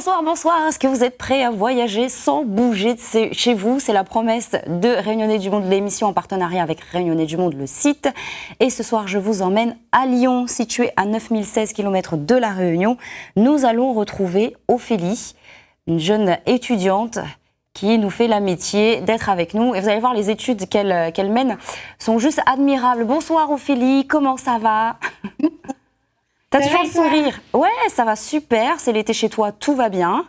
Bonsoir, bonsoir. Est-ce que vous êtes prêts à voyager sans bouger de chez vous? C'est la promesse de Réunionnais du Monde, l'émission en partenariat avec Réunionnais du Monde, le site. Et ce soir, je vous emmène à Lyon, situé à 9016 km de La Réunion. Nous allons retrouver Ophélie, une jeune étudiante qui nous fait l'amitié d'être avec nous. Et vous allez voir, les études qu'elle mène sont juste admirables. Bonsoir Ophélie, comment ça va? T'as toujours le sourire? Ouais, ça va super. C'est l'été chez toi, tout va bien.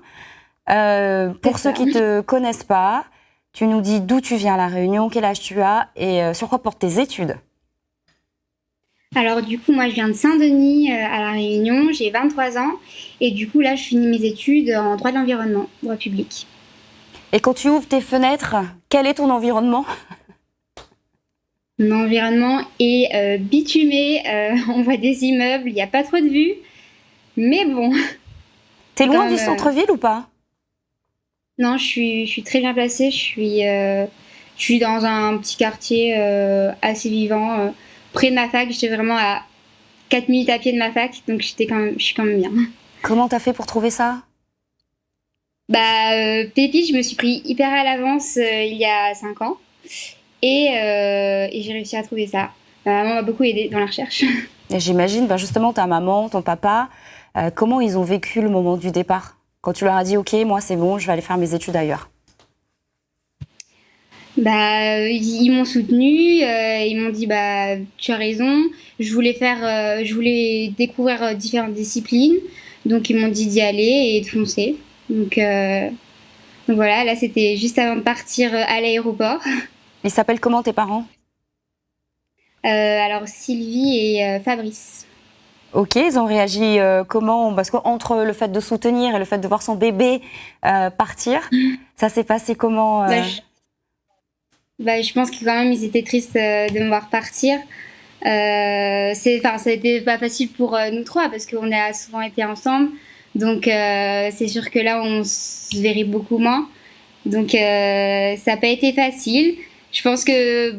Pour ceux qui ne te connaissent pas, tu nous dis d'où tu viens à La Réunion, quel âge tu as et sur quoi portent tes études? Alors du coup, moi je viens de Saint-Denis à La Réunion, j'ai 23 ans et du coup là je finis mes études en droit de l'environnement, droit public. Et quand tu ouvres tes fenêtres, quel est ton environnement? Mon environnement est bitumé, on voit des immeubles, il n'y a pas trop de vue, mais bon. T'es loin du Même, centre-ville ou pas? non, je suis très bien placée, je suis dans un petit quartier assez vivant, près de ma fac, j'étais vraiment à 4 minutes à pied de ma fac, donc je suis quand même bien. Comment t'as fait pour trouver ça? Pépi, je me suis pris hyper à l'avance il y a 5 ans et j'ai réussi à trouver ça. Ma maman m'a beaucoup aidée dans la recherche. Et j'imagine, justement, ta maman, ton papa, comment ils ont vécu le moment du départ? Quand tu leur as dit, OK, moi c'est bon, je vais aller faire mes études ailleurs. Ils m'ont soutenue, ils m'ont dit tu as raison. Je voulais découvrir différentes disciplines, donc ils m'ont dit d'y aller et de foncer. Donc voilà, là c'était juste avant de partir à l'aéroport. Ils s'appellent comment tes parents? Alors Sylvie et Fabrice. OK, ils ont réagi comment? Parce qu'entre le fait de soutenir et le fait de voir son bébé partir, ça s'est passé comment Je pense que quand même ils étaient tristes de me voir partir. Ça a été pas facile pour nous trois parce qu'on a souvent été ensemble. Donc c'est sûr que là on se verrait beaucoup moins. Donc ça n'a pas été facile. Je pense que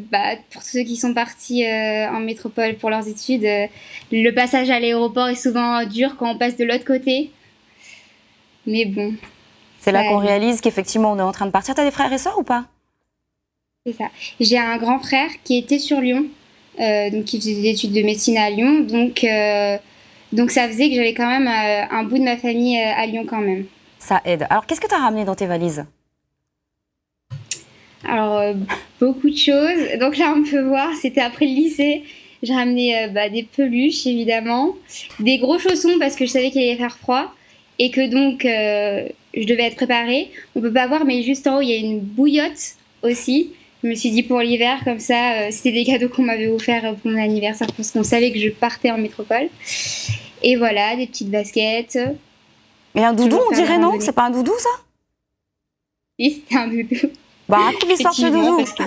pour ceux qui sont partis en métropole pour leurs études, le passage à l'aéroport est souvent dur quand on passe de l'autre côté. Mais bon, C'est ça là qu'on allait. réalise qu'effectivement on est en train de partir. T'as des frères et sœurs ou pas? C'est ça. J'ai un grand frère qui était sur Lyon, donc qui faisait des études de médecine à Lyon. Donc ça faisait que j'avais quand même un bout de ma famille à Lyon quand même. Ça aide. Alors qu'est-ce que t'as ramené dans tes valises? Alors beaucoup de choses. Donc là on peut voir, c'était après le lycée. J'ai ramené des peluches évidemment, des gros chaussons parce que je savais qu'il allait faire froid et que donc je devais être préparée. On peut pas voir mais juste en haut il y a une bouillotte aussi. Je me suis dit pour l'hiver comme ça, c'était des cadeaux qu'on m'avait offerts pour mon anniversaire parce qu'on savait que je partais en métropole. Et voilà, des petites baskets. Mais un doudou, Toujours on faire des dirait non? randonnées. C'est pas un doudou ça? Oui, c'était un doudou. Raconte l'histoire de ce Effectivement, doudou. parce que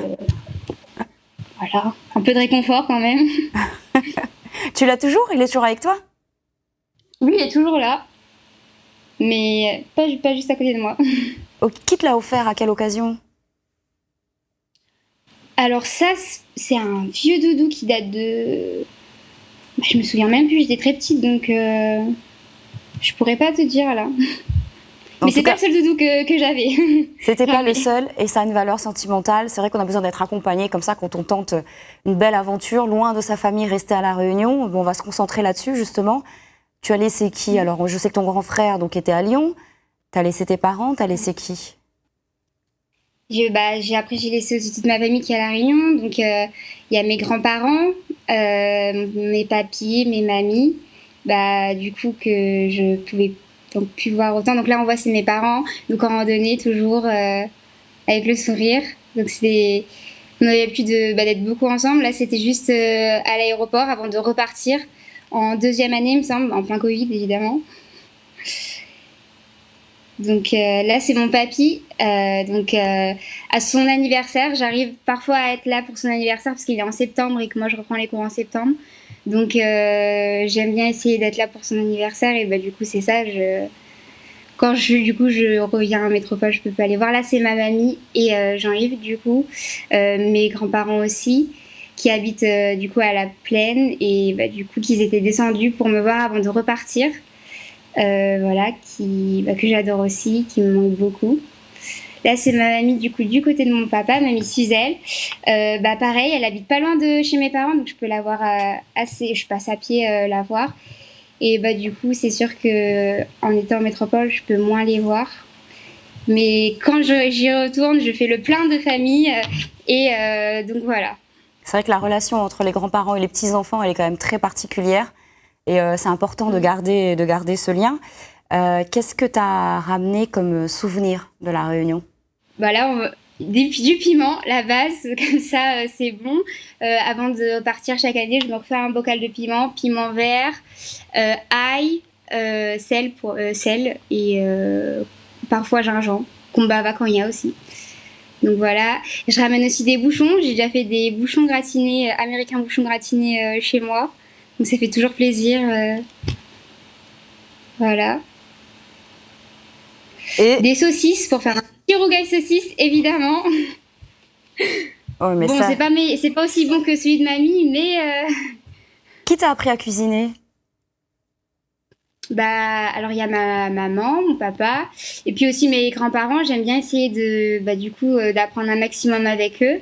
voilà, un peu de réconfort quand même. Tu l'as toujours? Il est toujours avec toi? Oui, il est toujours là, mais pas juste à côté de moi. Oh, qui te l'a offert? À quelle occasion? Alors ça, c'est un vieux doudou qui date de... je me souviens même plus, j'étais très petite, donc je pourrais pas te dire là. En Mais tout c'est pas cas, le seul doudou que j'avais. c'était pas le Jamais. seul et ça a une valeur sentimentale. C'est vrai qu'on a besoin d'être accompagné comme ça quand on tente une belle aventure, loin de sa famille, rester à La Réunion. Bon, on va se concentrer là-dessus justement. Tu as laissé qui? Alors, je sais que ton grand frère donc était à Lyon. T'as laissé tes parents, t'as laissé qui? Après j'ai laissé aussi toute ma famille qui est à La Réunion, donc il y a mes grands-parents, mes papis, mes mamies, du coup que je pouvais donc plus voir autant. Donc là on voit c'est mes parents, donc en randonnée toujours avec le sourire. Donc c'était on avait l'habitude d'être beaucoup ensemble. Là c'était juste à l'aéroport avant de repartir en deuxième année il me semble, en plein Covid évidemment. Donc là, c'est mon papy. À son anniversaire, j'arrive parfois à être là pour son anniversaire parce qu'il est en septembre et que moi, je reprends les cours en septembre. Donc j'aime bien essayer d'être là pour son anniversaire et du coup, c'est ça. Je reviens en métropole, je peux pas aller voir. Là, c'est ma mamie et Jean-Yves, du coup, mes grands-parents aussi, qui habitent du coup à la plaine et du coup, qu'ils étaient descendus pour me voir avant de repartir. voilà, que j'adore aussi, qui me manque beaucoup. Là, c'est ma mamie du coup du côté de mon papa, mamie Suzelle. Pareil, elle habite pas loin de chez mes parents, donc je peux la voir je passe à pied la voir. Et du coup, c'est sûr que en étant en métropole, je peux moins les voir. Mais quand j'y retourne, je fais le plein de famille donc voilà. C'est vrai que la relation entre les grands-parents et les petits-enfants, elle est quand même très particulière. Et c'est important de garder ce lien. Qu'est-ce que tu as ramené comme souvenir de la Réunion? Là, du piment, la base, comme ça, c'est bon. Avant de partir chaque année, je me refais un bocal de piment, piment vert, ail, sel et parfois gingembre, qu'on bava quand il y a aussi. Donc voilà, je ramène aussi des bouchons. J'ai déjà fait des bouchons gratinés, américains bouchons gratinés chez moi. Donc ça fait toujours plaisir. Voilà. Et Des saucisses pour faire un petit rougail saucisse, évidemment. oh, mais Bon, ça... c'est pas aussi bon que celui de mamie, mais Qui t'a appris à cuisiner? alors il y a ma maman, mon papa, et puis aussi mes grands-parents. J'aime bien essayer d'apprendre un maximum avec eux.